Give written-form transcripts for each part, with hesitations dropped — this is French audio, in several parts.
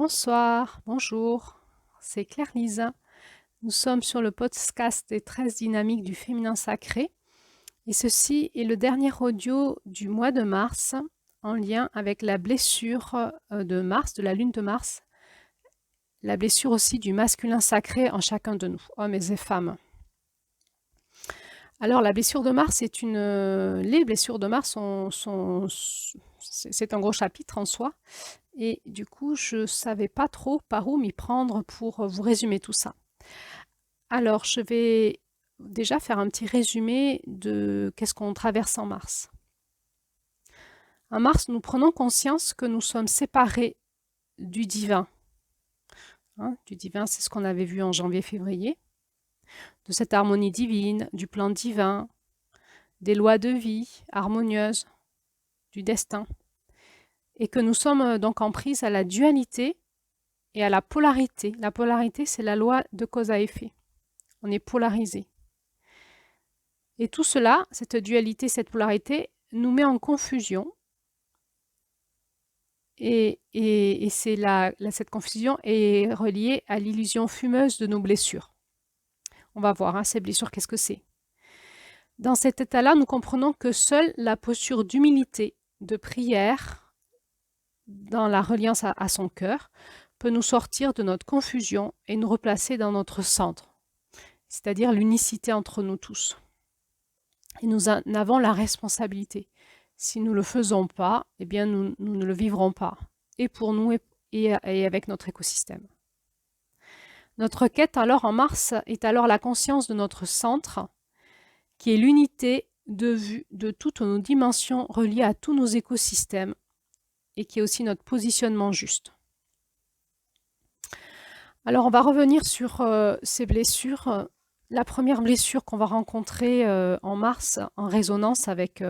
Bonsoir, bonjour, c'est Claire-Lise. Nous sommes sur le podcast des 13 dynamiques du féminin sacré et ceci est le dernier audio du mois de mars en lien avec la blessure de Mars, de la lune de Mars, la blessure aussi du masculin sacré en chacun de nous, hommes et femmes. Alors la blessure de Mars est les blessures de Mars c'est un gros chapitre en soi. Et du coup, je ne savais pas trop par où m'y prendre pour vous résumer tout ça. Alors, je vais déjà faire un petit résumé de qu'est-ce qu'on traverse en mars. En mars, nous prenons conscience que nous sommes séparés du divin. Du divin, c'est ce qu'on avait vu en janvier-février. De cette harmonie divine, du plan divin, des lois de vie harmonieuses, du destin. Et que nous sommes donc en prise à la dualité et à la polarité. La polarité, c'est la loi de cause à effet. On est polarisé. Et tout cela, cette dualité, cette polarité, nous met en confusion. Et cette confusion est reliée à l'illusion fumeuse de nos blessures. On va voir, ces blessures, qu'est-ce que c'est? Dans cet état-là, nous comprenons que seule la posture d'humilité, de prière, dans la reliance à son cœur, peut nous sortir de notre confusion et nous replacer dans notre centre, c'est-à-dire l'unicité entre nous tous. Et nous en avons la responsabilité. Si nous ne le faisons pas, eh bien nous ne le vivrons pas, et pour nous et avec notre écosystème. Notre quête alors en mars est alors la conscience de notre centre, qui est l'unité de vue de toutes nos dimensions reliées à tous nos écosystèmes, et qui est aussi notre positionnement juste. Alors on va revenir sur ces blessures. La première blessure qu'on va rencontrer en mars, en résonance avec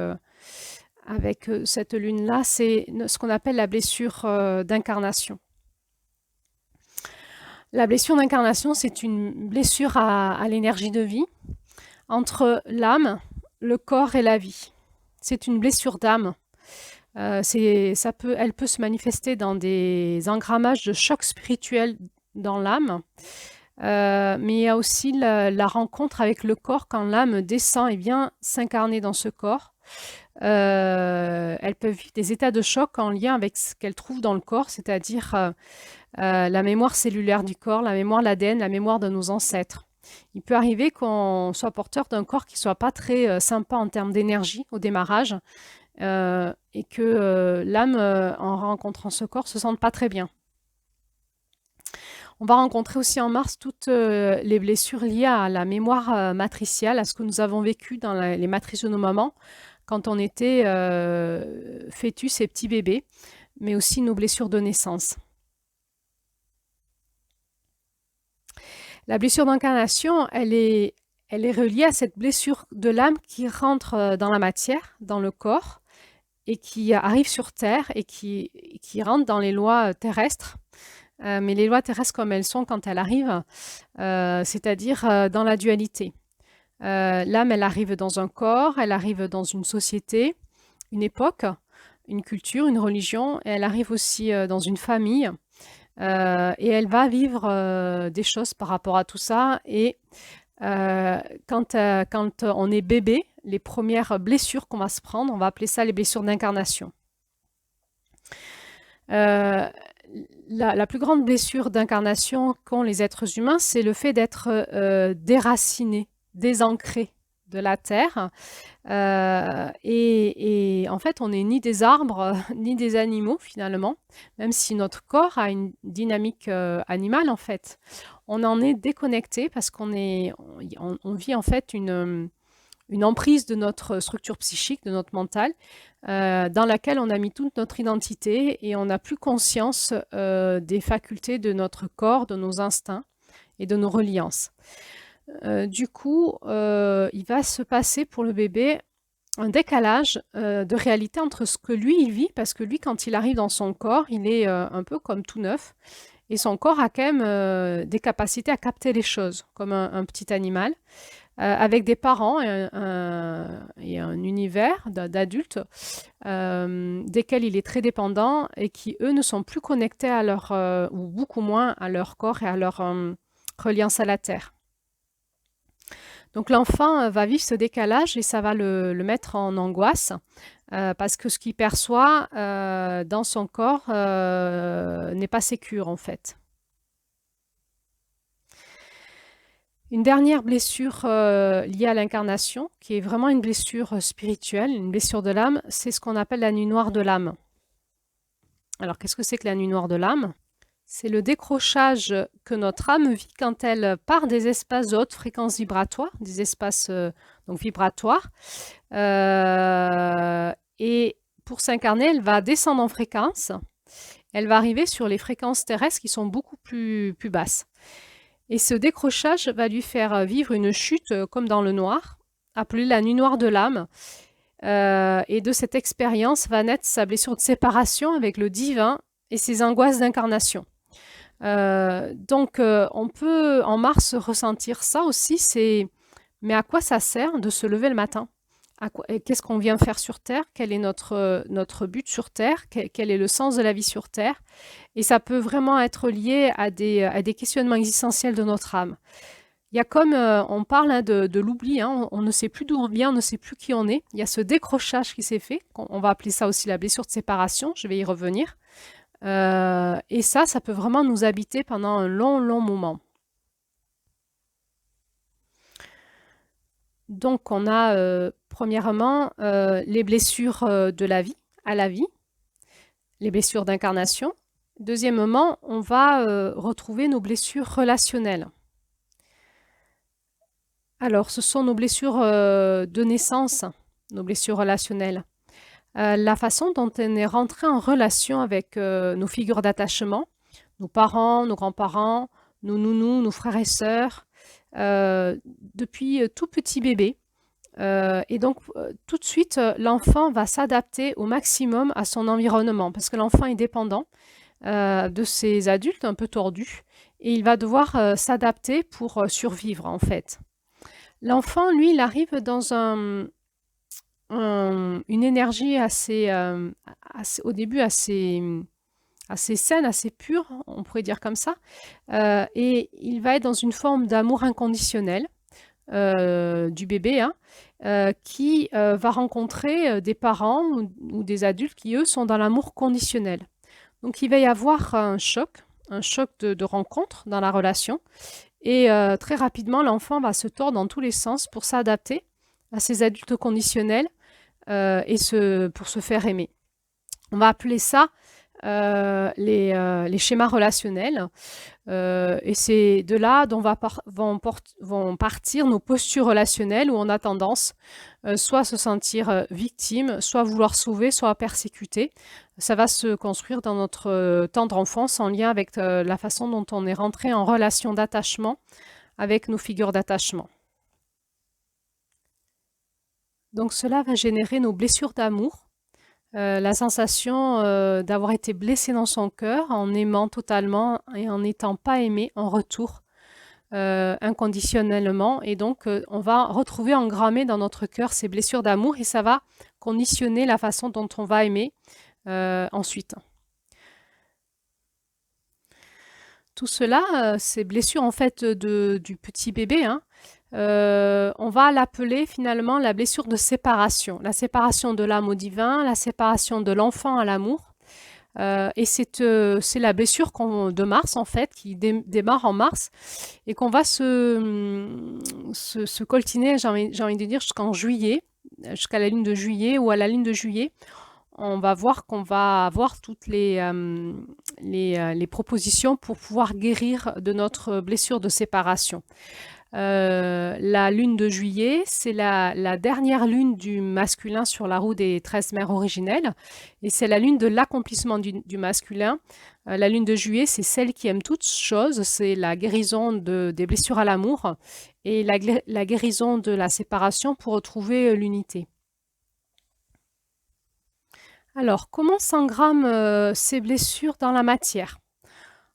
cette lune-là, c'est ce qu'on appelle la blessure d'incarnation. La blessure d'incarnation, c'est une blessure à l'énergie de vie entre l'âme, le corps et la vie. C'est une blessure d'âme. Elle peut se manifester dans des engrammages de choc spirituel dans l'âme, mais il y a aussi la rencontre avec le corps quand l'âme descend et vient s'incarner dans ce corps. Elle peut vivre des états de choc en lien avec ce qu'elle trouve dans le corps, c'est-à-dire la mémoire cellulaire du corps, la mémoire de l'ADN, la mémoire de nos ancêtres. Il peut arriver qu'on soit porteur d'un corps qui ne soit pas très sympa en termes d'énergie au démarrage et que l'âme, en rencontrant ce corps, ne se sente pas très bien. On va rencontrer aussi en mars toutes les blessures liées à la mémoire matricielle, à ce que nous avons vécu dans les matrices de nos mamans quand on était fœtus et petits bébés, mais aussi nos blessures de naissance. La blessure d'incarnation, elle est reliée à cette blessure de l'âme qui rentre dans la matière, dans le corps, et qui arrive sur Terre et qui rentre dans les lois terrestres. Mais les lois terrestres comme elles sont quand elles arrivent, c'est-à-dire dans la dualité. L'âme, elle arrive dans un corps, elle arrive dans une société, une époque, une culture, une religion, et elle arrive aussi dans une famille, et elle va vivre des choses par rapport à tout ça. Et quand on est bébé, les premières blessures qu'on va se prendre, on va appeler ça les blessures d'incarnation. La plus grande blessure d'incarnation qu'ont les êtres humains, c'est le fait d'être déracinés, désancrés de la terre. Et en fait, on n'est ni des arbres, ni des animaux finalement, même si notre corps a une dynamique animale en fait. On en est déconnecté parce qu'on vit en fait une emprise de notre structure psychique, de notre mental, dans laquelle on a mis toute notre identité et on n'a plus conscience des facultés de notre corps, de nos instincts et de nos reliances. Du coup, il va se passer pour le bébé un décalage de réalité entre ce que lui, il vit, parce que lui, quand il arrive dans son corps, il est un peu comme tout neuf, et son corps a quand même des capacités à capter les choses, comme un petit animal. avec des parents et un univers d'adultes desquels il est très dépendant et qui, eux, ne sont plus connectés à leur, ou beaucoup moins à leur corps et à leur reliance à la terre. Donc l'enfant va vivre ce décalage et ça va le mettre en angoisse parce que ce qu'il perçoit dans son corps n'est pas sécure en fait. Une dernière blessure liée à l'incarnation, qui est vraiment une blessure spirituelle, une blessure de l'âme, c'est ce qu'on appelle la nuit noire de l'âme. Alors qu'est-ce que c'est que la nuit noire de l'âme? C'est le décrochage que notre âme vit quand elle part des espaces de haute fréquence vibratoire, des espaces donc vibratoires. Et pour s'incarner, elle va descendre en fréquence. Elle va arriver sur les fréquences terrestres qui sont beaucoup plus basses. Et ce décrochage va lui faire vivre une chute comme dans le noir, appelée la nuit noire de l'âme. Et de cette expérience va naître sa blessure de séparation avec le divin et ses angoisses d'incarnation. Donc, on peut en mars ressentir ça aussi, mais à quoi ça sert de se lever le matin? Qu'est-ce qu'on vient faire sur Terre? Quel est notre but sur Terre? Quel est le sens de la vie sur Terre? Et ça peut vraiment être lié à des questionnements existentiels de notre âme. Il y a comme, on parle de l'oubli, hein, on ne sait plus d'où on vient, on ne sait plus qui on est. Il y a ce décrochage qui s'est fait, on va appeler ça aussi la blessure de séparation, je vais y revenir. Et ça peut vraiment nous habiter pendant un long, long moment. Donc, on a premièrement les blessures de la vie, à la vie, les blessures d'incarnation. Deuxièmement, on va retrouver nos blessures relationnelles. Alors, ce sont nos blessures de naissance, nos blessures relationnelles. La façon dont on est rentré en relation avec nos figures d'attachement, nos parents, nos grands-parents, nos nounous, nos frères et sœurs, depuis tout petit bébé. Et donc, tout de suite, l'enfant va s'adapter au maximum à son environnement parce que l'enfant est dépendant de ses adultes un peu tordus et il va devoir s'adapter pour survivre en fait. L'enfant, lui, il arrive dans une énergie au début assez saine, assez pure, on pourrait dire comme ça. Et il va être dans une forme d'amour inconditionnel du bébé, hein, qui va rencontrer des parents ou des adultes qui, eux, sont dans l'amour conditionnel. Donc, il va y avoir un choc de rencontre dans la relation. Et très rapidement, l'enfant va se tordre dans tous les sens pour s'adapter à ces adultes conditionnels et pour se faire aimer. On va appeler ça les schémas relationnels. Et c'est de là dont vont partir nos postures relationnelles où on a tendance soit à se sentir victime, soit à vouloir sauver, soit à persécuter. Ça va se construire dans notre tendre enfance en lien avec la façon dont on est rentré en relation d'attachement avec nos figures d'attachement. Donc cela va générer nos blessures d'amour, la sensation d'avoir été blessé dans son cœur en aimant totalement et en n'étant pas aimé en retour inconditionnellement. Et donc, on va retrouver engrammé dans notre cœur ces blessures d'amour et ça va conditionner la façon dont on va aimer ensuite. Tout cela, ces blessures en fait du petit bébé, hein, on va l'appeler finalement la blessure de séparation. La séparation de l'âme au divin, la séparation de l'enfant à l'amour. Et c'est la blessure de Mars en fait, qui démarre en mars et qu'on va se coltiner, j'ai envie de dire, jusqu'en juillet, jusqu'à la lune de juillet ou à la lune de juillet. On va voir qu'on va avoir toutes les propositions pour pouvoir guérir de notre blessure de séparation. La lune de juillet, c'est la dernière lune du masculin sur la roue des 13 mères originelles et c'est la lune de l'accomplissement du masculin. La lune de juillet, c'est celle qui aime toutes choses, c'est la guérison des blessures à l'amour et la guérison de la séparation pour retrouver l'unité. Alors, comment s'engramment ces blessures dans la matière?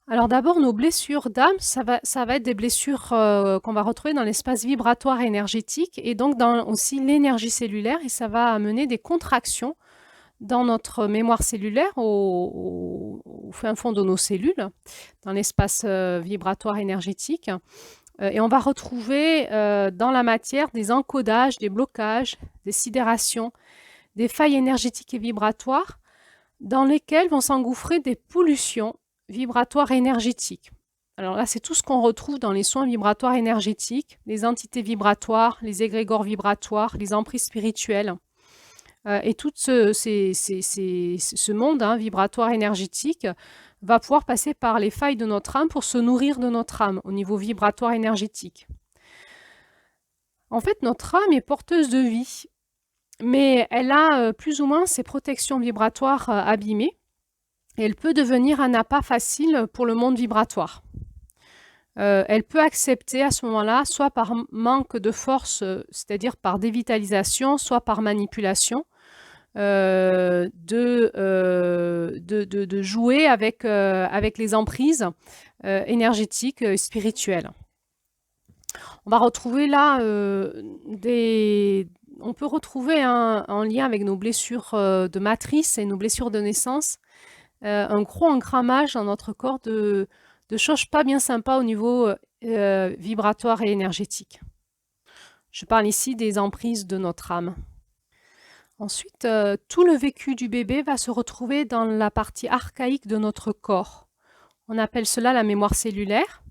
Alors d'abord, nos blessures d'âme, ça va être des blessures qu'on va retrouver dans l'espace vibratoire énergétique et donc dans aussi l'énergie cellulaire et ça va amener des contractions dans notre mémoire cellulaire au fin fond de nos cellules, dans l'espace vibratoire énergétique. Et on va retrouver dans la matière des encodages, des blocages, des sidérations, des failles énergétiques et vibratoires dans lesquelles vont s'engouffrer des pollutions vibratoires énergétiques. Alors là, c'est tout ce qu'on retrouve dans les soins vibratoires énergétiques, les entités vibratoires, les égrégores vibratoires, les emprises spirituelles. Et tout ce monde vibratoire énergétique va pouvoir passer par les failles de notre âme pour se nourrir de notre âme au niveau vibratoire énergétique. En fait, notre âme est porteuse de vie, mais elle a plus ou moins ses protections vibratoires abîmées et elle peut devenir un appât facile pour le monde vibratoire. Elle peut accepter à ce moment-là, soit par manque de force, c'est-à-dire par dévitalisation, soit par manipulation, de jouer avec les emprises énergétiques spirituelles. On va retrouver là on peut retrouver en lien avec nos blessures de matrice et nos blessures de naissance un gros engrammage dans notre corps de choses pas bien sympas au niveau vibratoire et énergétique. Je parle ici des emprises de notre âme. Ensuite, tout le vécu du bébé va se retrouver dans la partie archaïque de notre corps. On appelle cela la mémoire cellulaire.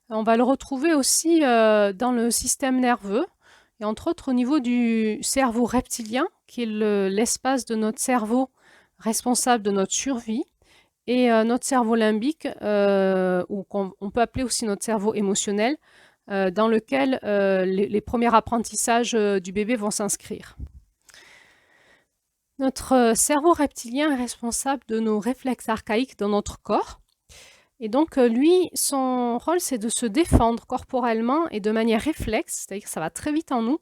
On va le retrouver aussi dans le système nerveux, et entre autres au niveau du cerveau reptilien, qui est l'espace de notre cerveau responsable de notre survie, et notre cerveau limbique, ou on peut appeler aussi notre cerveau émotionnel, dans lequel les premiers apprentissages du bébé vont s'inscrire. Notre cerveau reptilien est responsable de nos réflexes archaïques dans notre corps. Et donc, lui, son rôle, c'est de se défendre corporellement et de manière réflexe, c'est-à-dire que ça va très vite en nous.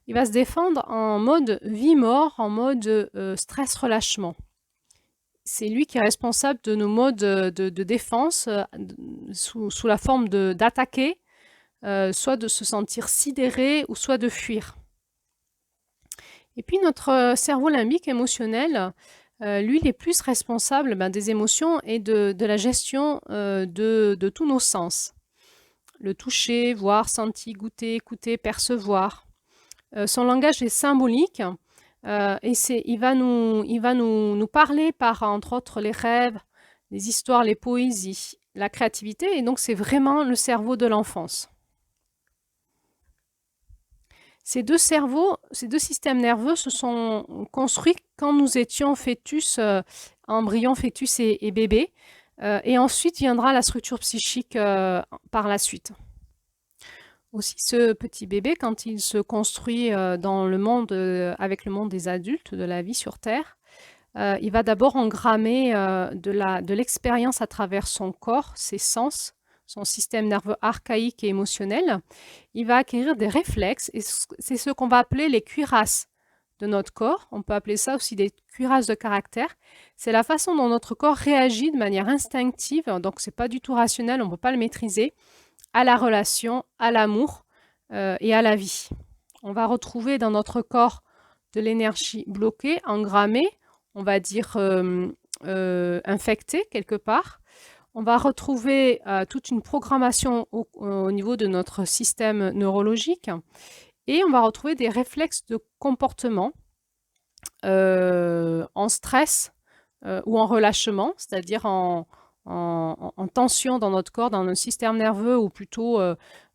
Il va se défendre en mode vie-mort, en mode stress-relâchement. C'est lui qui est responsable de nos modes de défense sous la forme d'attaquer, soit de se sentir sidéré ou soit de fuir. Et puis notre cerveau limbique émotionnel, lui, il est plus responsable des émotions et de la gestion de tous nos sens. Le toucher, voir, sentir, goûter, écouter, percevoir. Son langage est symbolique et il va nous parler par, entre autres, les rêves, les histoires, les poésies, la créativité. Et donc, c'est vraiment le cerveau de l'enfance. Ces deux systèmes nerveux se sont construits quand nous étions fœtus, embryons, fœtus et bébés. Et ensuite viendra la structure psychique par la suite. Aussi, ce petit bébé, quand il se construit dans le monde, avec le monde des adultes, de la vie sur Terre, il va d'abord engrammer de l'expérience à travers son corps, ses sens, son système nerveux archaïque et émotionnel. Il va acquérir des réflexes, et c'est ce qu'on va appeler les cuirasses de notre corps. On peut appeler ça aussi des cuirasses de caractère. C'est la façon dont notre corps réagit de manière instinctive, donc c'est pas du tout rationnel, on ne peut pas le maîtriser, à la relation, à l'amour et à la vie. On va retrouver dans notre corps de l'énergie bloquée, engrammée, on va dire infectée quelque part. On va retrouver toute une programmation au niveau de notre système neurologique et on va retrouver des réflexes de comportement en stress ou en relâchement, c'est-à-dire en tension dans notre corps, dans notre système nerveux ou plutôt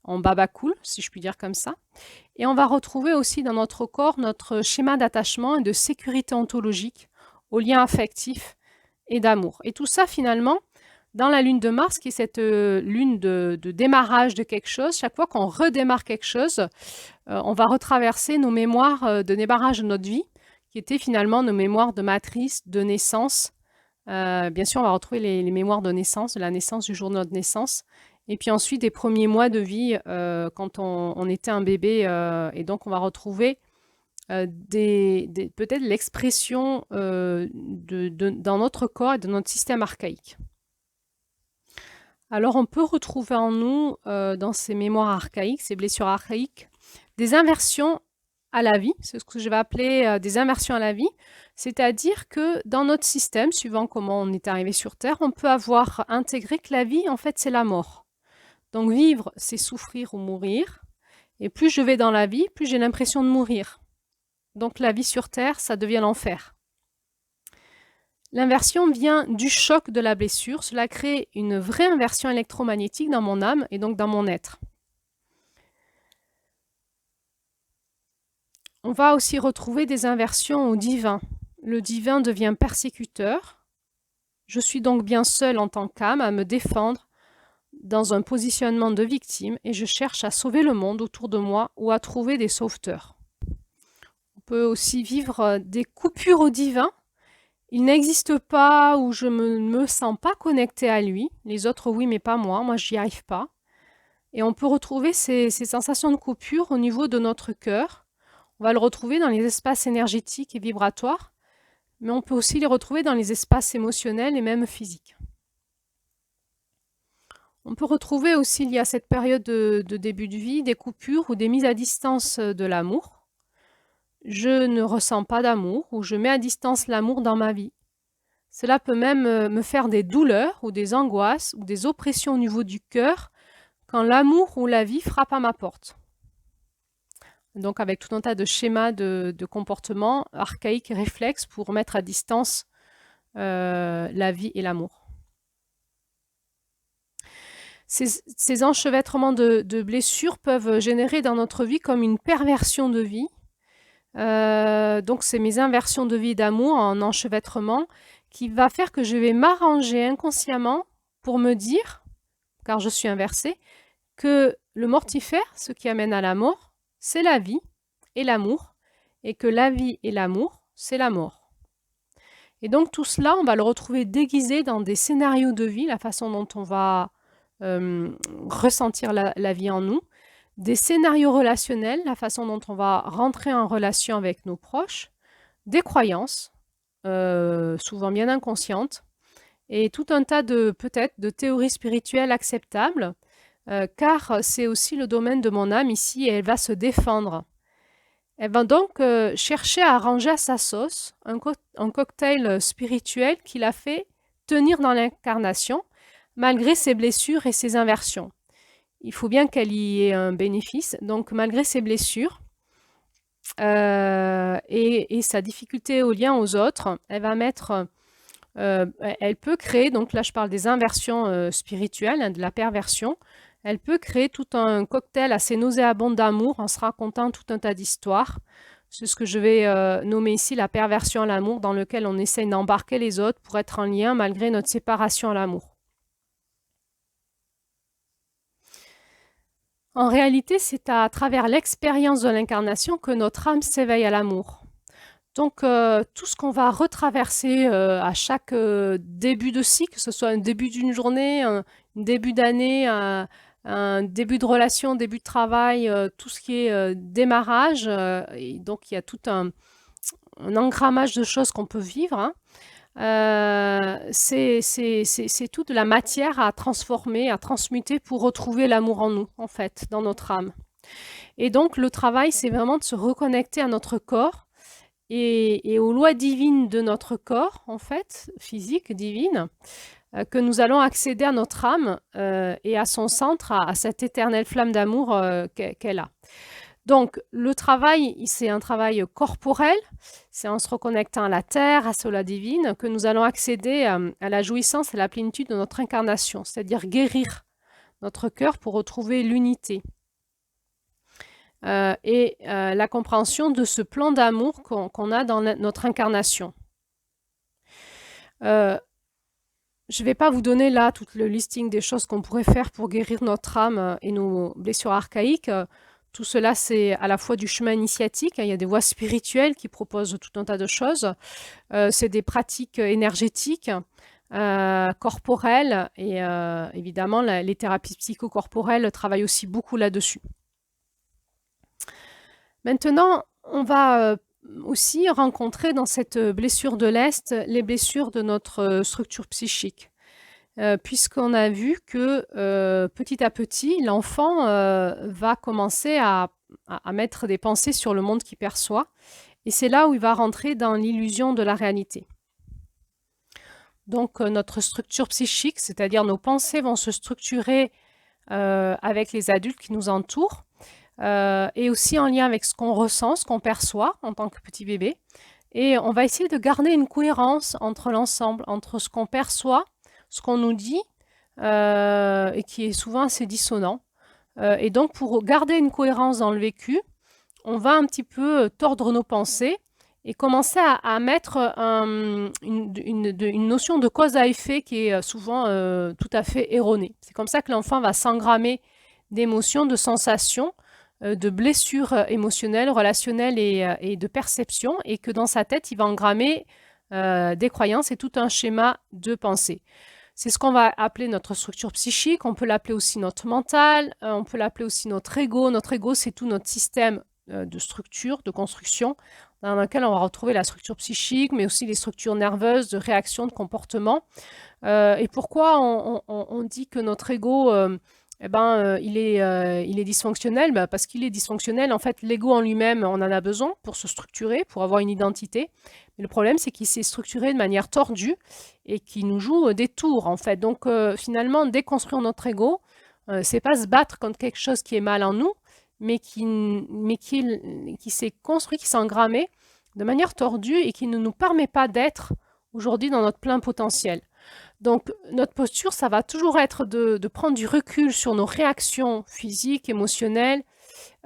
en baba cool, si je puis dire comme ça. Et on va retrouver aussi dans notre corps notre schéma d'attachement et de sécurité ontologique aux liens affectifs et d'amour. Et tout ça finalement, dans la lune de Mars, qui est cette lune de démarrage de quelque chose, chaque fois qu'on redémarre quelque chose, on va retraverser nos mémoires de démarrage de notre vie, qui étaient finalement nos mémoires de matrice, de naissance. Bien sûr, on va retrouver les mémoires de naissance, de la naissance, du jour de notre naissance. Et puis ensuite, des premiers mois de vie, quand on était un bébé. Et donc, on va retrouver peut-être l'expression dans notre corps et de notre système archaïque. Alors on peut retrouver en nous, dans ces mémoires archaïques, ces blessures archaïques, des inversions à la vie. C'est ce que je vais appeler, des inversions à la vie. C'est-à-dire que dans notre système, suivant comment on est arrivé sur terre, on peut avoir intégré que la vie, en fait, c'est la mort. Donc vivre, c'est souffrir ou mourir et plus je vais dans la vie, plus j'ai l'impression de mourir. Donc la vie sur terre, ça devient l'enfer. L'inversion vient du choc de la blessure. Cela crée une vraie inversion électromagnétique dans mon âme et donc dans mon être. On va aussi retrouver des inversions au divin. Le divin devient persécuteur. Je suis donc bien seule en tant qu'âme à me défendre dans un positionnement de victime et je cherche à sauver le monde autour de moi ou à trouver des sauveteurs. On peut aussi vivre des coupures au divin. Il n'existe pas ou je ne me sens pas connectée à lui. Les autres, oui, mais pas moi. Moi, j'y arrive pas. Et on peut retrouver ces sensations de coupure au niveau de notre cœur. On va le retrouver dans les espaces énergétiques et vibratoires, mais on peut aussi les retrouver dans les espaces émotionnels et même physiques. On peut retrouver aussi, il y a cette période de début de vie, des coupures ou des mises à distance de l'amour. Je ne ressens pas d'amour ou je mets à distance l'amour dans ma vie. Cela peut même me faire des douleurs ou des angoisses ou des oppressions au niveau du cœur quand l'amour ou la vie frappe à ma porte. Donc avec tout un tas de schémas de comportement archaïques et réflexes pour mettre à distance la vie et l'amour. Ces enchevêtrements de blessures peuvent générer dans notre vie comme une perversion de vie. Donc c'est mes inversions de vie d'amour en enchevêtrement qui va faire que je vais m'arranger inconsciemment pour me dire, car je suis inversée, que le mortifère, ce qui amène à la mort, c'est la vie et l'amour, et que la vie et l'amour, c'est la mort. Et donc tout cela, on va le retrouver déguisé dans des scénarios de vie, la façon dont on va ressentir la vie en nous, des scénarios relationnels, la façon dont on va rentrer en relation avec nos proches, des croyances, souvent bien inconscientes, et tout un tas peut-être de théories spirituelles acceptables, car c'est aussi le domaine de mon âme ici et elle va se défendre. Elle va donc chercher à arranger à sa sauce un cocktail spirituel qui l'a fait tenir dans l'incarnation malgré ses blessures et ses inversions. Il faut bien qu'elle y ait un bénéfice, donc malgré ses blessures et sa difficulté au lien aux autres, elle va mettre... elle peut créer, donc là je parle des inversions spirituelles, hein, de la perversion, elle peut créer tout un cocktail assez nauséabond d'amour en se racontant tout un tas d'histoires. C'est ce que je vais nommer ici la perversion à l'amour, dans lequel on essaye d'embarquer les autres pour être en lien malgré notre séparation à l'amour. En réalité, c'est à travers l'expérience de l'incarnation que notre âme s'éveille à l'amour. Donc, tout ce qu'on va retraverser à chaque début de cycle, que ce soit un début d'une journée, un début d'année, un début de relation, début de travail, tout ce qui est démarrage, et donc il y a tout un engrammage de choses qu'on peut vivre, hein. C'est toute la matière à transformer, à transmuter pour retrouver l'amour en nous, en fait, dans notre âme. Et donc le travail, c'est vraiment de se reconnecter à notre corps et aux lois divines de notre corps, en fait, physique, divine, que nous allons accéder à notre âme et à son centre, à cette éternelle flamme d'amour qu'elle a. Donc, le travail, c'est un travail corporel, c'est en se reconnectant à la terre, à cela divine, que nous allons accéder à la jouissance et à la plénitude de notre incarnation, c'est-à-dire guérir notre cœur pour retrouver l'unité. Et la compréhension de ce plan d'amour qu'on a dans notre incarnation. Je ne vais pas vous donner là tout le listing des choses qu'on pourrait faire pour guérir notre âme et nos blessures archaïques. Tout cela, c'est à la fois du chemin initiatique, il y a des voies spirituelles qui proposent tout un tas de choses. C'est des pratiques énergétiques, corporelles, et évidemment, les thérapies psychocorporelles travaillent aussi beaucoup là-dessus. Maintenant, on va aussi rencontrer dans cette blessure de l'Est les blessures de notre structure psychique. puisqu'on a vu que petit à petit, l'enfant va commencer à mettre des pensées sur le monde qu'il perçoit, et c'est là où il va rentrer dans l'illusion de la réalité. Donc notre structure psychique, c'est-à-dire nos pensées vont se structurer avec les adultes qui nous entourent, et aussi en lien avec ce qu'on ressent, ce qu'on perçoit en tant que petit bébé. Et on va essayer de garder une cohérence entre l'ensemble, entre ce qu'on perçoit, ce qu'on nous dit, et qui est souvent assez dissonant. Et donc, pour garder une cohérence dans le vécu, on va un petit peu tordre nos pensées et commencer à mettre une notion de cause à effet qui est souvent tout à fait erronée. C'est comme ça que l'enfant va s'engrammer d'émotions, de sensations, de blessures émotionnelles, relationnelles et de perceptions, et que dans sa tête, il va engrammer des croyances et tout un schéma de pensée. C'est ce qu'on va appeler notre structure psychique, on peut l'appeler aussi notre mental, on peut l'appeler aussi notre ego. Notre ego, c'est tout notre système de structure, de construction, dans lequel on va retrouver la structure psychique, mais aussi les structures nerveuses, de réaction, de comportement. Et pourquoi on dit que notre ego, il est dysfonctionnel? Parce qu'il est dysfonctionnel. En fait, l'ego en lui-même, on en a besoin pour se structurer, pour avoir une identité. Mais le problème, c'est qu'il s'est structuré de manière tordue et qui nous joue des tours, en fait. Donc, finalement, déconstruire notre ego, c'est pas se battre contre quelque chose qui est mal en nous, mais qui s'est construit, qui s'est engrammé de manière tordue et qui ne nous permet pas d'être aujourd'hui dans notre plein potentiel. Donc, notre posture, ça va toujours être de prendre du recul sur nos réactions physiques, émotionnelles,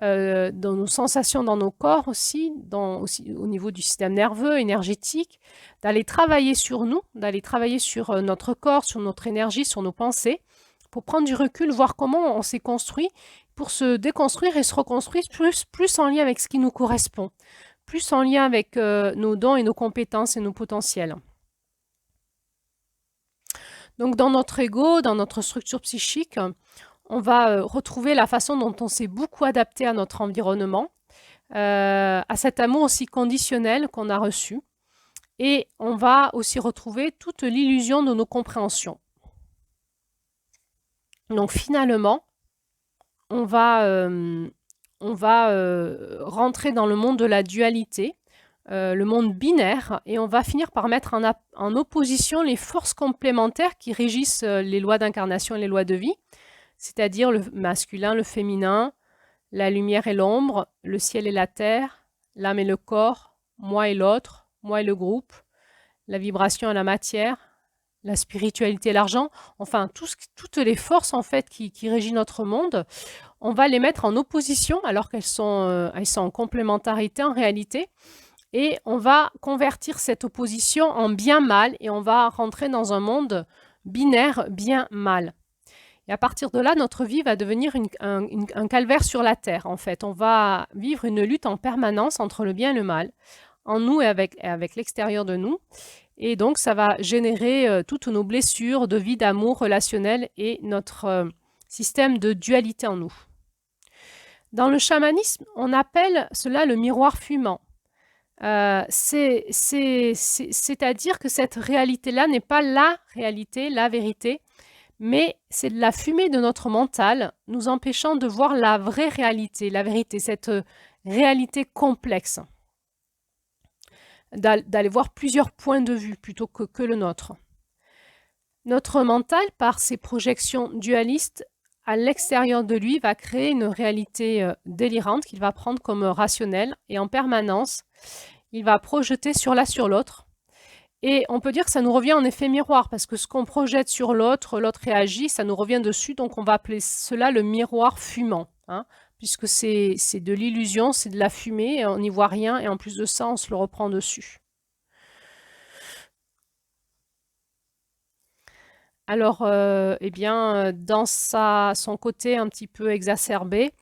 dans nos sensations dans nos corps aussi au niveau du système nerveux, énergétique, d'aller travailler sur nous, d'aller travailler sur notre corps, sur notre énergie, sur nos pensées, pour prendre du recul, voir comment on s'est construit, pour se déconstruire et se reconstruire plus en lien avec ce qui nous correspond, plus en lien avec nos dons et nos compétences et nos potentiels. Donc dans notre ego, dans notre structure psychique, on va retrouver la façon dont on s'est beaucoup adapté à notre environnement, à cet amour aussi conditionnel qu'on a reçu. Et on va aussi retrouver toute l'illusion de nos compréhensions. Donc finalement, on va rentrer dans le monde de la dualité, le monde binaire, et on va finir par mettre en opposition les forces complémentaires qui régissent les lois d'incarnation et les lois de vie, c'est-à-dire le masculin, le féminin, la lumière et l'ombre, le ciel et la terre, l'âme et le corps, moi et l'autre, moi et le groupe, la vibration et la matière, la spiritualité et l'argent, enfin toutes les forces en fait qui régissent notre monde, on va les mettre en opposition alors qu'elles sont en complémentarité en réalité. Et on va convertir cette opposition en bien-mal et on va rentrer dans un monde binaire bien-mal. Et à partir de là, notre vie va devenir un calvaire sur la terre, en fait. On va vivre une lutte en permanence entre le bien et le mal, en nous et avec l'extérieur de nous. Et donc, ça va générer toutes nos blessures de vie, d'amour relationnel et notre système de dualité en nous. Dans le chamanisme, on appelle cela le miroir fumant. C'est-à-dire que cette réalité-là n'est pas la réalité, la vérité, mais c'est de la fumée de notre mental, nous empêchant de voir la vraie réalité, la vérité, cette réalité complexe. D'aller voir plusieurs points de vue plutôt que le nôtre. Notre mental, par ses projections dualistes, à l'extérieur de lui, va créer une réalité délirante qu'il va prendre comme rationnelle et en permanence, il va projeter sur l'autre. Et on peut dire que ça nous revient en effet miroir, parce que ce qu'on projette sur l'autre, l'autre réagit, ça nous revient dessus, donc on va appeler cela le miroir fumant, hein, puisque c'est de l'illusion, c'est de la fumée, on n'y voit rien, et en plus de ça, on se le reprend dessus. Alors, dans son côté un petit peu exacerbé,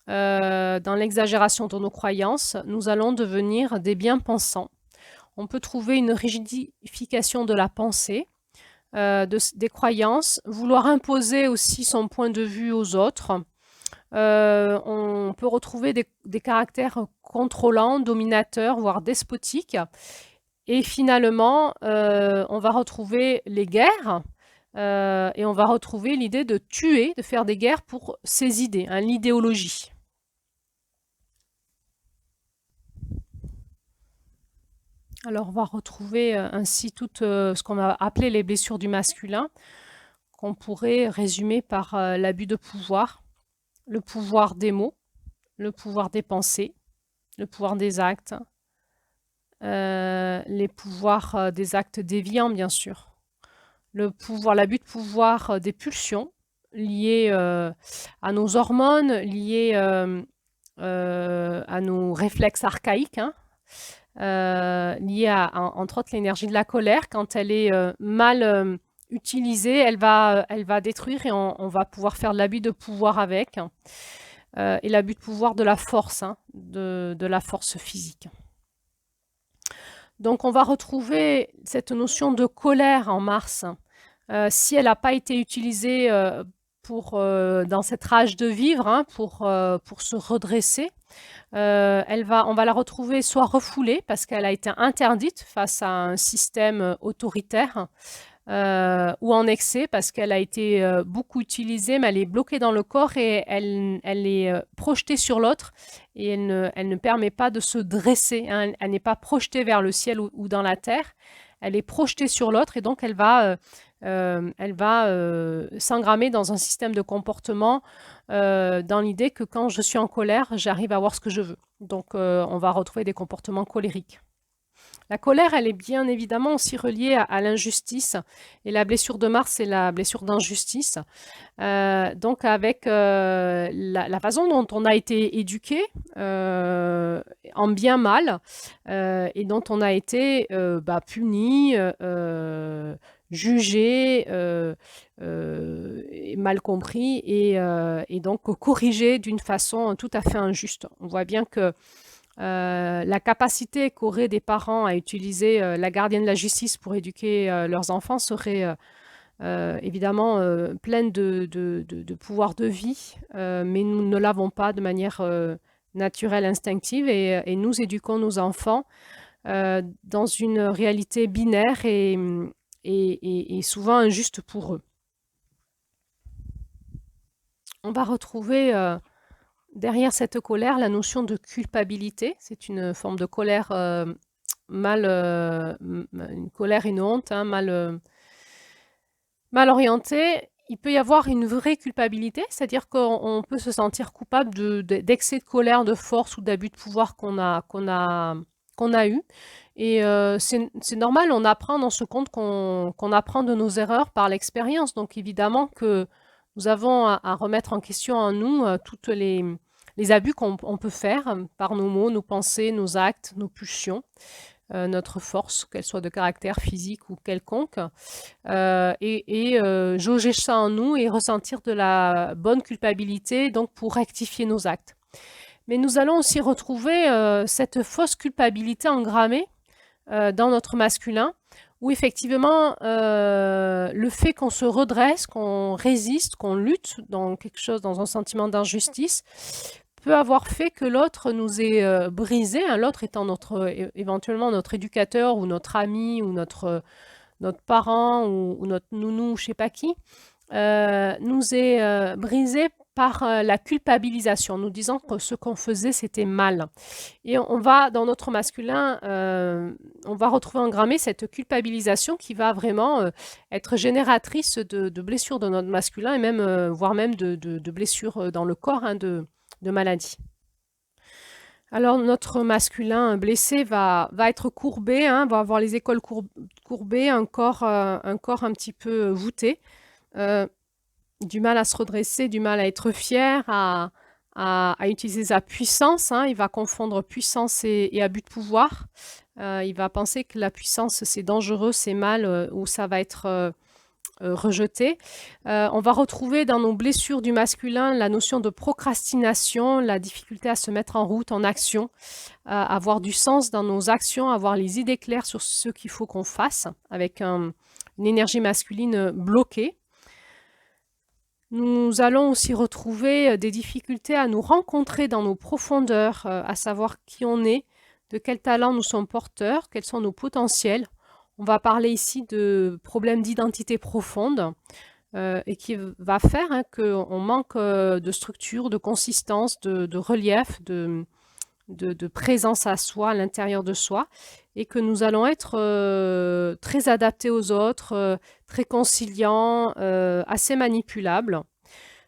dans l'exagération de nos croyances, nous allons devenir des bien-pensants. On peut trouver une rigidification de la pensée, des croyances, vouloir imposer aussi son point de vue aux autres. On peut retrouver des caractères contrôlants, dominateurs, voire despotiques. Et finalement, on va retrouver les guerres, et on va retrouver l'idée de tuer, de faire des guerres pour ses idées, hein, l'idéologie. Alors, on va retrouver ainsi toutes ce qu'on va appeler les blessures du masculin, qu'on pourrait résumer par l'abus de pouvoir, le pouvoir des mots, le pouvoir des pensées, le pouvoir des actes, les pouvoirs des actes déviants, bien sûr, l'abus de pouvoir des pulsions liées à nos hormones, liées à nos réflexes archaïques, hein, liées à, entre autres, l'énergie de la colère. Quand elle est mal utilisée, elle va détruire et on va pouvoir faire de l'abus de pouvoir avec. Et l'abus de pouvoir de la force, hein, de la force physique. Donc on va retrouver cette notion de colère en Mars. Si elle n'a pas été utilisée dans cette rage de vivre, hein, pour se redresser, on va la retrouver soit refoulée parce qu'elle a été interdite face à un système autoritaire, ou en excès parce qu'elle a été beaucoup utilisée, mais elle est bloquée dans le corps et elle est projetée sur l'autre et elle ne permet pas de se dresser, hein. Elle n'est pas projetée vers le ciel ou dans la terre, elle est projetée sur l'autre et donc elle va s'engrammer dans un système de comportement dans l'idée que quand je suis en colère, j'arrive à avoir ce que je veux. Donc on va retrouver des comportements colériques. La colère, elle est bien évidemment aussi reliée à l'injustice. Et la blessure de Mars, c'est la blessure d'injustice. Donc avec la façon dont on a été éduqué, en bien mal, et dont on a été puni, jugé, mal compris, et donc corrigé d'une façon tout à fait injuste. On voit bien que la capacité qu'auraient des parents à utiliser la gardienne de la justice pour éduquer leurs enfants serait évidemment pleine de pouvoir de vie, mais nous ne l'avons pas de manière naturelle, instinctive, et nous éduquons nos enfants dans une réalité binaire et souvent injuste pour eux. On va retrouver derrière cette colère, la notion de culpabilité, c'est une forme de colère une colère et une honte, hein, mal orientée. Il peut y avoir une vraie culpabilité, c'est-à-dire qu'on peut se sentir coupable d'excès de colère, de force ou d'abus de pouvoir qu'on a eu. Et c'est normal, on apprend dans ce conte qu'on apprend de nos erreurs par l'expérience. Donc évidemment que nous avons à remettre en question en nous toutes les abus qu'on peut faire par nos mots, nos pensées, nos actes, nos pulsions, notre force, qu'elle soit de caractère physique ou quelconque, et jauger ça en nous et ressentir de la bonne culpabilité donc pour rectifier nos actes. Mais nous allons aussi retrouver cette fausse culpabilité engrammée dans notre masculin, où effectivement le fait qu'on se redresse, qu'on résiste, qu'on lutte dans quelque chose, dans un sentiment d'injustice, peut avoir fait que l'autre nous ait brisé, hein, l'autre étant éventuellement notre éducateur ou notre ami ou notre parent ou notre nounou, je ne sais pas qui, nous ait brisé par la culpabilisation, nous disant que ce qu'on faisait, c'était mal. Et on va, dans notre masculin, on va retrouver engrammé cette culpabilisation qui va vraiment être génératrice de blessures de notre masculin et même, voire même de blessures dans le corps, hein, de maladies. Alors notre masculin blessé va être courbé, hein, va avoir les épaules courbées, un corps un petit peu voûté, du mal à se redresser, du mal à être fier, à utiliser sa puissance, hein. Il va confondre puissance et abus de pouvoir. Il va penser que la puissance, c'est dangereux, c'est mal, ou ça va être rejeté. On va retrouver dans nos blessures du masculin la notion de procrastination, la difficulté à se mettre en route, en action, avoir du sens dans nos actions, avoir les idées claires sur ce qu'il faut qu'on fasse, avec une énergie masculine bloquée. Nous allons aussi retrouver des difficultés à nous rencontrer dans nos profondeurs, à savoir qui on est, de quels talents nous sommes porteurs, quels sont nos potentiels. On va parler ici de problèmes d'identité profonde et qui va faire qu'on manque de structure, de consistance, de relief, de présence à soi, à l'intérieur de soi, et que nous allons être très adaptés aux autres, très conciliants, assez manipulables.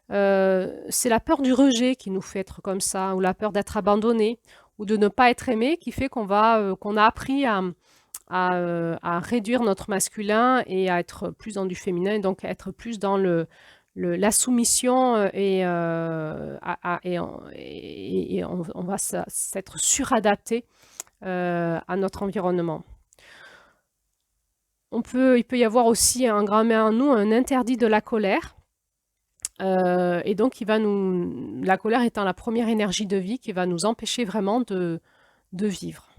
C'est la peur du rejet qui nous fait être comme ça, ou la peur d'être abandonné, ou de ne pas être aimé, qui fait qu'on a appris à réduire notre masculin et à être plus dans du féminin, et donc à être plus dans la soumission et on va s'être suradapté à notre environnement. Il peut y avoir aussi engrammé en nous un interdit de la colère. Et donc, la colère étant la première énergie de vie qui va nous empêcher vraiment de vivre.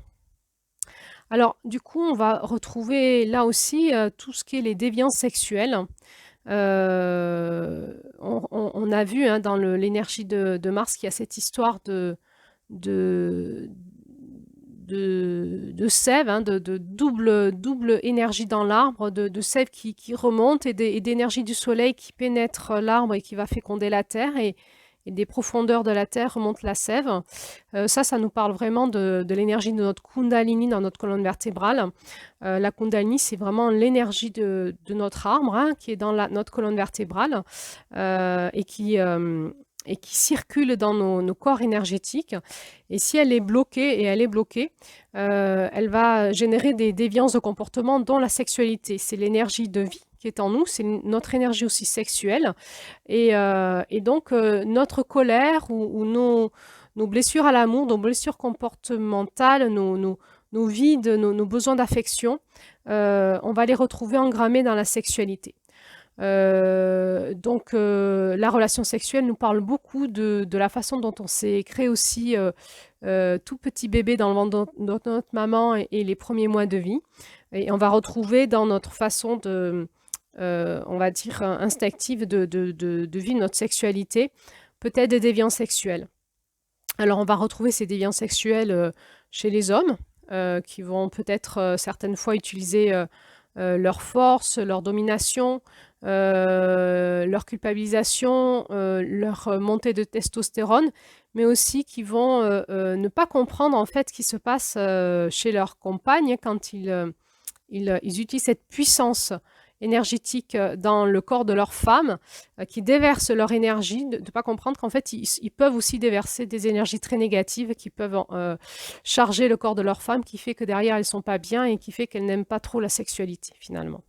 Alors, du coup, on va retrouver là aussi tout ce qui est les déviances sexuelles. On a vu dans l'énergie de Mars qu'il y a cette histoire de sève, de double énergie dans l'arbre, de sève qui remonte et d'énergie du soleil qui pénètre l'arbre et qui va féconder la terre. Et des profondeurs de la terre remonte la sève. Ça nous parle vraiment de l'énergie de notre Kundalini dans notre colonne vertébrale. La Kundalini, c'est vraiment l'énergie de notre arbre qui est dans notre colonne vertébrale et qui circule dans nos corps énergétiques. Et si elle est bloquée, elle va générer des déviances de comportement, dont la sexualité. C'est l'énergie de vie qui est en nous, c'est notre énergie aussi sexuelle. Et donc, notre colère ou nos blessures à l'amour, nos blessures comportementales, nos vides, nos besoins d'affection, on va les retrouver engrammés dans la sexualité. Donc, la relation sexuelle nous parle beaucoup de la façon dont on s'est créé aussi tout petit bébé dans le ventre de notre maman et les premiers mois de vie. Et on va retrouver dans notre façon on va dire, instinctive de vivre notre sexualité, peut-être des déviances sexuelles. Alors, on va retrouver ces déviances sexuelles chez les hommes, qui vont peut-être certaines fois utiliser leur force, leur domination, leur culpabilisation, leur montée de testostérone, mais aussi qui vont ne pas comprendre en fait ce qui se passe chez leur compagne quand ils utilisent cette puissance énergétique dans le corps de leur femme, qui déversent leur énergie, de ne pas comprendre qu'en fait, ils peuvent aussi déverser des énergies très négatives qui peuvent charger le corps de leur femme, qui fait que derrière, elles ne sont pas bien et qui fait qu'elles n'aiment pas trop la sexualité, finalement.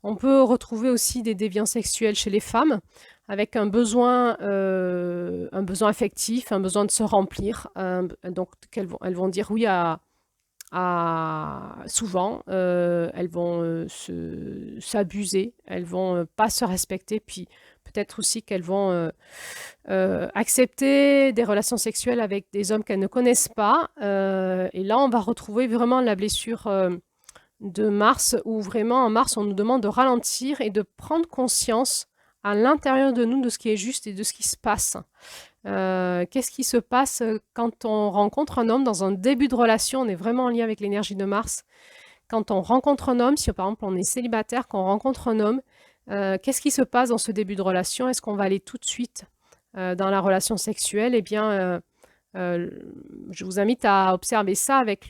On peut retrouver aussi des déviances sexuelles chez les femmes, avec un besoin affectif, un besoin de se remplir. Donc, elles vont dire oui souvent, elles vont s'abuser, elles vont pas se respecter, puis peut-être aussi qu'elles vont accepter des relations sexuelles avec des hommes qu'elles ne connaissent pas. Et là, on va retrouver vraiment la blessure de Mars, où vraiment en Mars, on nous demande de ralentir et de prendre conscience à l'intérieur de nous de ce qui est juste et de ce qui se passe. Qu'est-ce qui se passe quand on rencontre un homme dans un début de relation? On est vraiment en lien avec l'énergie de Mars. Quand on rencontre un homme, si par exemple on est célibataire, quand on rencontre un homme, qu'est-ce qui se passe dans ce début de relation? Est-ce qu'on va aller tout de suite dans la relation sexuelle? Eh bien, je vous invite à observer ça avec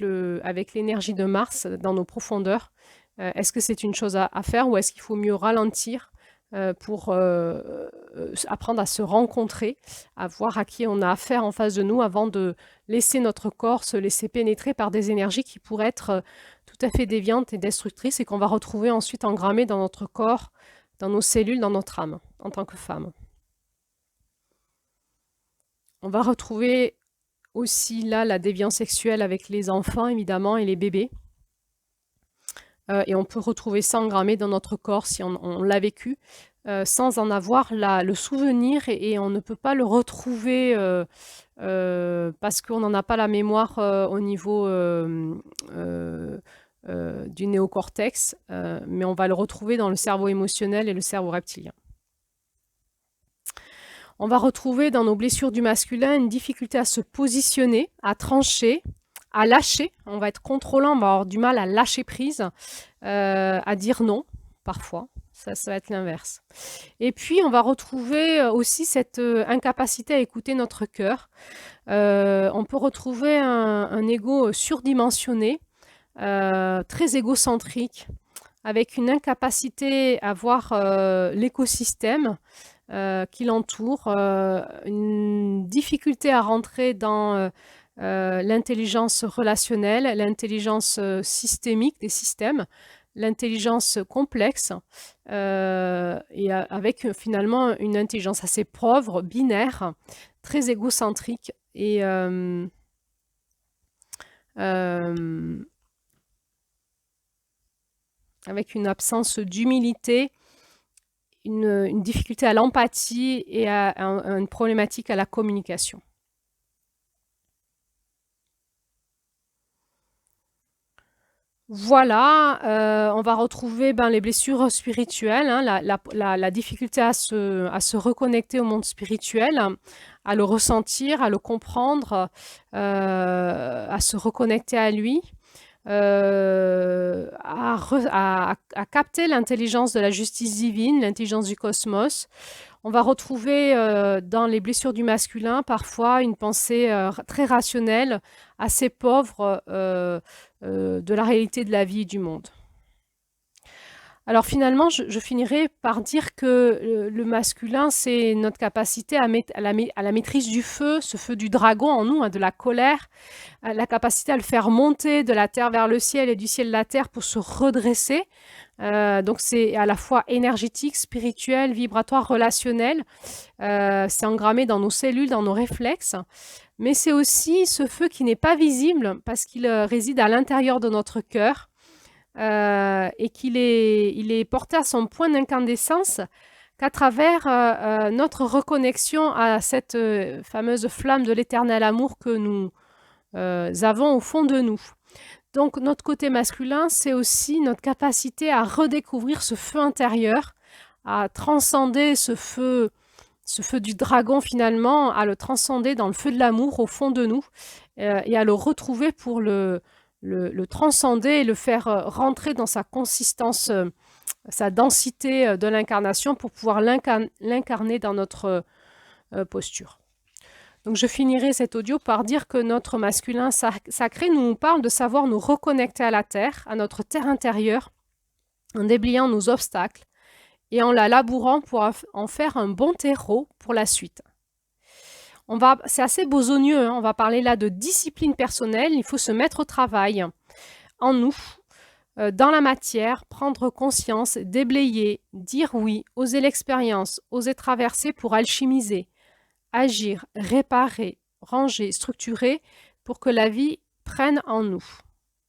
l'énergie de Mars dans nos profondeurs. Est-ce que c'est une chose à faire ou est-ce qu'il faut mieux ralentir pour apprendre à se rencontrer, à voir à qui on a affaire en face de nous avant de laisser notre corps se laisser pénétrer par des énergies qui pourraient être tout à fait déviantes et destructrices et qu'on va retrouver ensuite engrammées dans notre corps, dans nos cellules, dans notre âme, en tant que femme. On va retrouver aussi là la déviance sexuelle avec les enfants, évidemment, et les bébés. Et on peut retrouver ça engrammé dans notre corps si on l'a vécu, sans en avoir le souvenir et on ne peut pas le retrouver parce qu'on n'en a pas la mémoire au niveau du néocortex, mais on va le retrouver dans le cerveau émotionnel et le cerveau reptilien. On va retrouver dans nos blessures du masculin une difficulté à se positionner, à trancher, à lâcher, on va être contrôlant, on va avoir du mal à lâcher prise, à dire non, parfois. Ça va être l'inverse. Et puis, on va retrouver aussi cette incapacité à écouter notre cœur. On peut retrouver un ego surdimensionné, très égocentrique, avec une incapacité à voir l'écosystème qui l'entoure, une difficulté à rentrer dans l'intelligence relationnelle, l'intelligence systémique des systèmes, l'intelligence complexe, et avec finalement une intelligence assez pauvre, binaire, très égocentrique et avec une absence d'humilité, une difficulté à l'empathie et à une problématique à la communication. Voilà, on va retrouver les blessures spirituelles, hein, la difficulté à se reconnecter au monde spirituel, à le ressentir, à le comprendre, à se reconnecter à lui, à capter l'intelligence de la justice divine, l'intelligence du cosmos. On va retrouver dans les blessures du masculin parfois une pensée très rationnelle, assez pauvre de la réalité de la vie et du monde. Alors finalement, je finirai par dire que le masculin, c'est notre capacité à la maîtrise du feu, ce feu du dragon en nous, hein, de la colère, la capacité à le faire monter de la terre vers le ciel et du ciel à la terre pour se redresser. Donc c'est à la fois énergétique, spirituel, vibratoire, relationnel. C'est engrammé dans nos cellules, dans nos réflexes. Mais c'est aussi ce feu qui n'est pas visible parce qu'il réside à l'intérieur de notre cœur et qu'il est porté à son point d'incandescence qu'à travers notre reconnexion à cette fameuse flamme de l'éternel amour que nous avons au fond de nous. Donc notre côté masculin, c'est aussi notre capacité à redécouvrir ce feu intérieur, à transcender ce feu du dragon finalement, à le transcender dans le feu de l'amour au fond de nous et à le retrouver pour le transcender et le faire rentrer dans sa consistance, sa densité de l'incarnation pour pouvoir l'incarner dans notre posture. Donc je finirai cet audio par dire que notre masculin sacré nous parle de savoir nous reconnecter à la terre, à notre terre intérieure, en déblayant nos obstacles et en la labourant pour en faire un bon terreau pour la suite. C'est assez besogneux, hein, on va parler là de discipline personnelle, il faut se mettre au travail en nous, dans la matière, prendre conscience, déblayer, dire oui, oser l'expérience, oser traverser pour alchimiser, agir, réparer, ranger, structurer pour que la vie prenne en nous.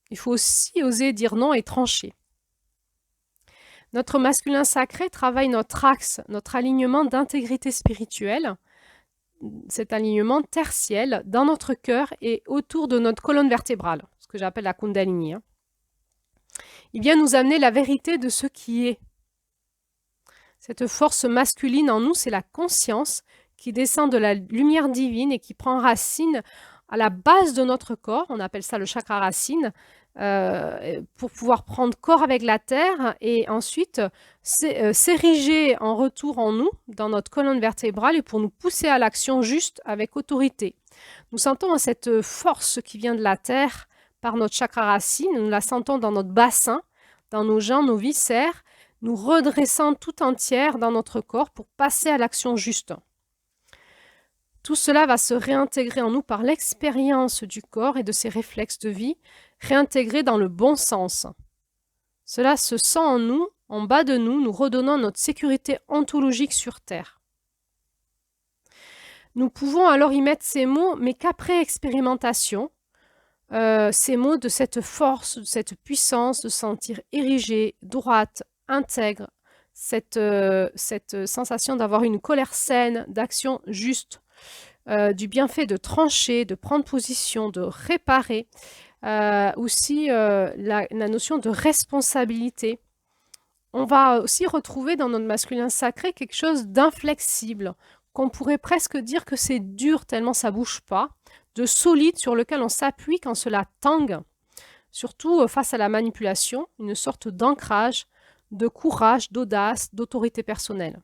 Il faut aussi oser dire non et trancher. Notre masculin sacré travaille notre axe, notre alignement d'intégrité spirituelle, cet alignement tertiel dans notre cœur et autour de notre colonne vertébrale, ce que j'appelle la Kundalini. Il vient nous amener la vérité de ce qui est. Cette force masculine en nous, c'est la conscience qui descend de la lumière divine et qui prend racine à la base de notre corps, on appelle ça le chakra racine, pour pouvoir prendre corps avec la terre et ensuite s'ériger en retour en nous, dans notre colonne vertébrale et pour nous pousser à l'action juste avec autorité. Nous sentons cette force qui vient de la terre par notre chakra racine, nous la sentons dans notre bassin, dans nos jambes, nos viscères, nous redressant tout entière dans notre corps pour passer à l'action juste. Tout cela va se réintégrer en nous par l'expérience du corps et de ses réflexes de vie, réintégrés dans le bon sens. Cela se sent en nous, en bas de nous, nous redonnant notre sécurité ontologique sur Terre. Nous pouvons alors y mettre ces mots, mais qu'après expérimentation, ces mots de cette force, de cette puissance, de se sentir érigée, droite, intègre, cette sensation d'avoir une colère saine, d'action juste, du bienfait de trancher, de prendre position, de réparer, aussi la notion de responsabilité. On va aussi retrouver dans notre masculin sacré quelque chose d'inflexible, qu'on pourrait presque dire que c'est dur tellement ça bouge pas, de solide sur lequel on s'appuie quand cela tangue, surtout face à la manipulation, une sorte d'ancrage, de courage, d'audace, d'autorité personnelle.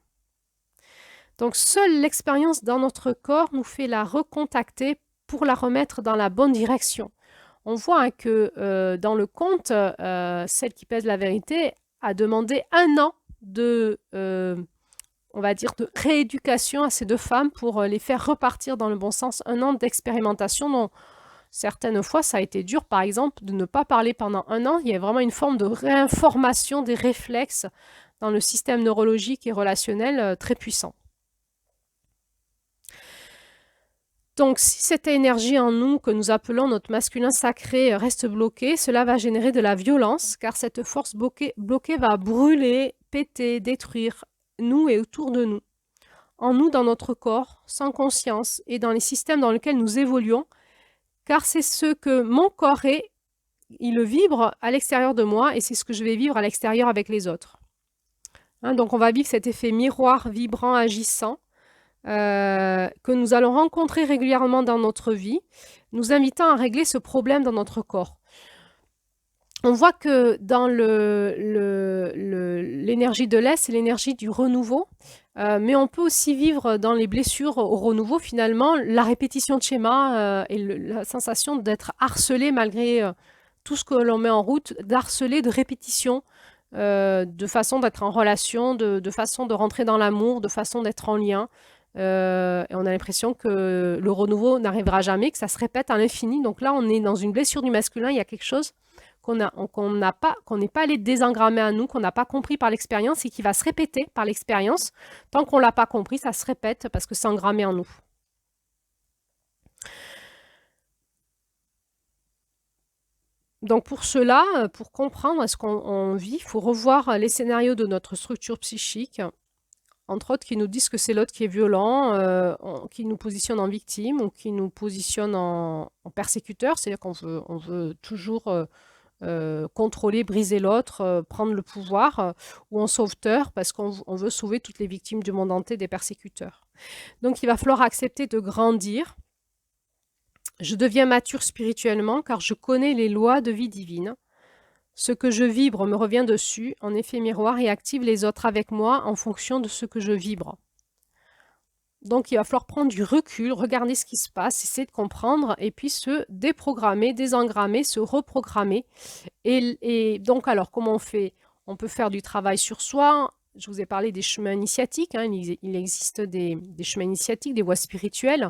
Donc seule l'expérience dans notre corps nous fait la recontacter pour la remettre dans la bonne direction. On voit que dans le conte, celle qui pèse la vérité a demandé 1 an de, on va dire, de rééducation à ces 2 femmes pour les faire repartir dans le bon sens. 1 an d'expérimentation dont certaines fois, ça a été dur, par exemple, de ne pas parler pendant 1 an. Il y a vraiment une forme de réinformation des réflexes dans le système neurologique et relationnel très puissant. Donc, si cette énergie en nous, que nous appelons notre masculin sacré, reste bloquée, cela va générer de la violence, car cette force bloquée va brûler, péter, détruire nous et autour de nous. En nous, dans notre corps, sans conscience, et dans les systèmes dans lesquels nous évoluons, car c'est ce que mon corps est, il le vibre à l'extérieur de moi, et c'est ce que je vais vivre à l'extérieur avec les autres. Donc, on va vivre cet effet miroir, vibrant, agissant, que nous allons rencontrer régulièrement dans notre vie, nous invitant à régler ce problème dans notre corps. On voit que dans l'énergie de l'Est, c'est l'énergie du renouveau, mais on peut aussi vivre dans les blessures au renouveau, finalement, la répétition de schémas et la sensation d'être harcelé malgré tout ce que l'on met en route, d'harceler, de répétition, de façon d'être en relation, de façon de rentrer dans l'amour, de façon d'être en lien. Et on a l'impression que le renouveau n'arrivera jamais, que ça se répète à l'infini. Donc là, on est dans une blessure du masculin, il y a quelque chose qu'on n'est pas allé désengrammer à nous, qu'on n'a pas compris par l'expérience et qui va se répéter par l'expérience. Tant qu'on ne l'a pas compris, ça se répète parce que c'est engrammé en nous. Donc pour cela, pour comprendre ce qu'on vit, il faut revoir les scénarios de notre structure psychique, entre autres qui nous disent que c'est l'autre qui est violent, qui nous positionne en victime ou qui nous positionne en persécuteur, c'est-à-dire qu'on veut toujours contrôler, briser l'autre, prendre le pouvoir, ou en sauveteur, parce qu'on veut sauver toutes les victimes du monde entier des persécuteurs. Donc il va falloir accepter de grandir. Je deviens mature spirituellement car je connais les lois de vie divine. Ce que je vibre me revient dessus, en effet miroir, et active les autres avec moi en fonction de ce que je vibre. Donc il va falloir prendre du recul, regarder ce qui se passe, essayer de comprendre et puis se déprogrammer, désengrammer, se reprogrammer. Et donc alors comment on fait? On peut faire du travail sur soi. Je vous ai parlé des chemins initiatiques, hein. Il existe des chemins initiatiques, des voies spirituelles,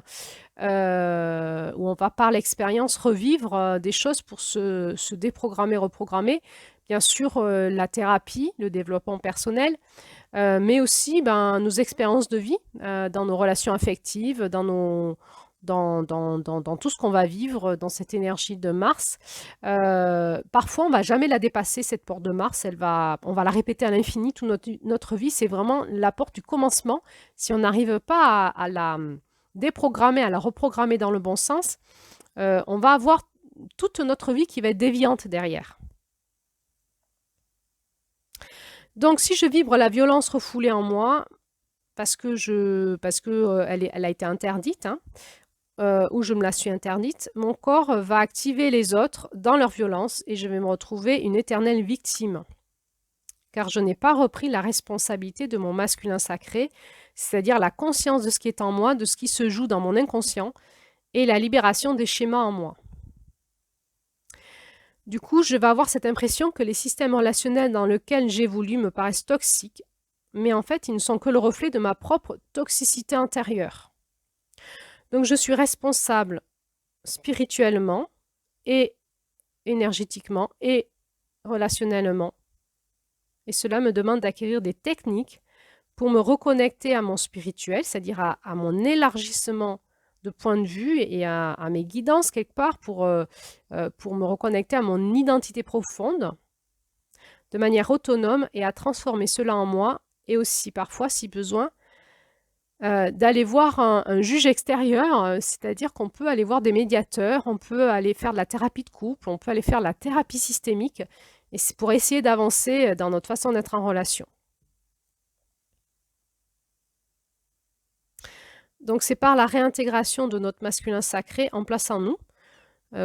où on va par l'expérience revivre des choses pour se déprogrammer, reprogrammer. Bien sûr, la thérapie, le développement personnel, mais aussi nos expériences de vie, dans nos relations affectives, dans tout ce qu'on va vivre dans cette énergie de Mars. Parfois, on ne va jamais la dépasser, cette porte de Mars. On va la répéter à l'infini toute notre vie. C'est vraiment la porte du commencement. Si on n'arrive pas à la déprogrammer, à la reprogrammer dans le bon sens, on va avoir toute notre vie qui va être déviante derrière. Donc, si je vibre la violence refoulée en moi, parce que elle a été interdite, hein, où je me la suis interdite, mon corps va activer les autres dans leur violence et je vais me retrouver une éternelle victime. Car je n'ai pas repris la responsabilité de mon masculin sacré, c'est-à-dire la conscience de ce qui est en moi, de ce qui se joue dans mon inconscient et la libération des schémas en moi. Du coup, je vais avoir cette impression que les systèmes relationnels dans lesquels j'évolue me paraissent toxiques, mais en fait, ils ne sont que le reflet de ma propre toxicité intérieure. Donc, je suis responsable spirituellement et énergétiquement et relationnellement. Et cela me demande d'acquérir des techniques pour me reconnecter à mon spirituel, c'est-à-dire à mon élargissement de point de vue et à mes guidances quelque part pour me reconnecter à mon identité profonde de manière autonome et à transformer cela en moi et aussi parfois, si besoin, d'aller voir un juge extérieur, c'est-à-dire qu'on peut aller voir des médiateurs, on peut aller faire de la thérapie de couple, on peut aller faire de la thérapie systémique, et c'est pour essayer d'avancer dans notre façon d'être en relation. Donc c'est par la réintégration de notre masculin sacré en place en nous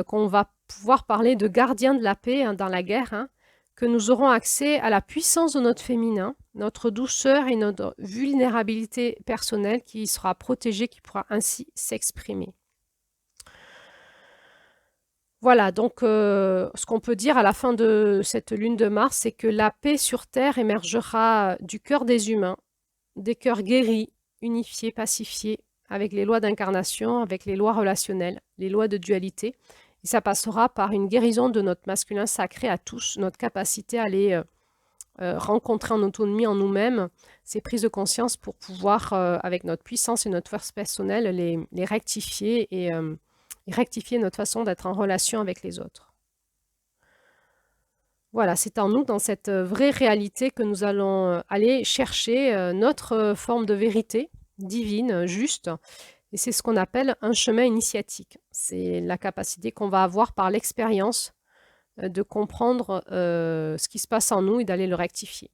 qu'on va pouvoir parler de gardien de la paix dans la guerre, que nous aurons accès à la puissance de notre féminin, notre douceur et notre vulnérabilité personnelle qui sera protégée, qui pourra ainsi s'exprimer. Voilà, donc ce qu'on peut dire à la fin de cette lune de Mars, c'est que la paix sur Terre émergera du cœur des humains, des cœurs guéris, unifiés, pacifiés, avec les lois d'incarnation, avec les lois relationnelles, les lois de dualité. Et ça passera par une guérison de notre masculin sacré à tous, notre capacité à aller rencontrer en autonomie en nous-mêmes ces prises de conscience pour pouvoir, avec notre puissance et notre force personnelle, les rectifier et rectifier notre façon d'être en relation avec les autres. Voilà, c'est en nous, dans cette vraie réalité, que nous allons aller chercher notre forme de vérité divine, juste. Et c'est ce qu'on appelle un chemin initiatique. C'est la capacité qu'on va avoir par l'expérience de comprendre ce qui se passe en nous et d'aller le rectifier.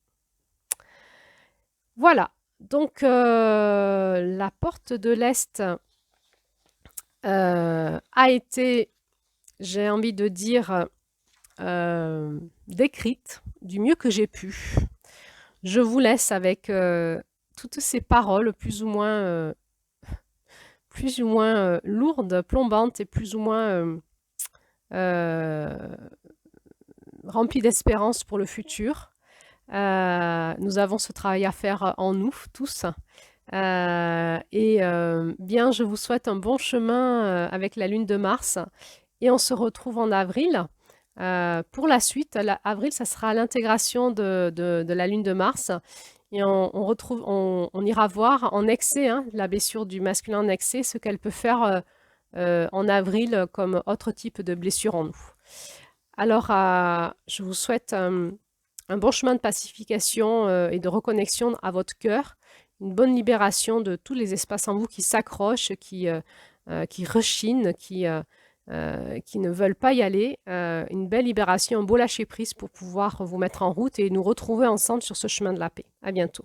Voilà, donc la porte de l'Est a été, j'ai envie de dire, décrite du mieux que j'ai pu. Je vous laisse avec toutes ces paroles plus ou moins lourdes, plombantes et plus ou moins remplies d'espérance pour le futur. Nous avons ce travail à faire en nous tous. Bien, je vous souhaite un bon chemin avec la lune de Mars et on se retrouve en avril. Pour la suite, avril, ça sera l'intégration de la lune de Mars et on ira voir en excès, la blessure du masculin en excès, ce qu'elle peut faire en avril comme autre type de blessure en nous. Alors, je vous souhaite un bon chemin de pacification et de reconnexion à votre cœur, une bonne libération de tous les espaces en vous qui s'accrochent, qui rechignent, qui ne veulent pas y aller, une belle libération, un beau lâcher-prise pour pouvoir vous mettre en route et nous retrouver ensemble sur ce chemin de la paix. À bientôt.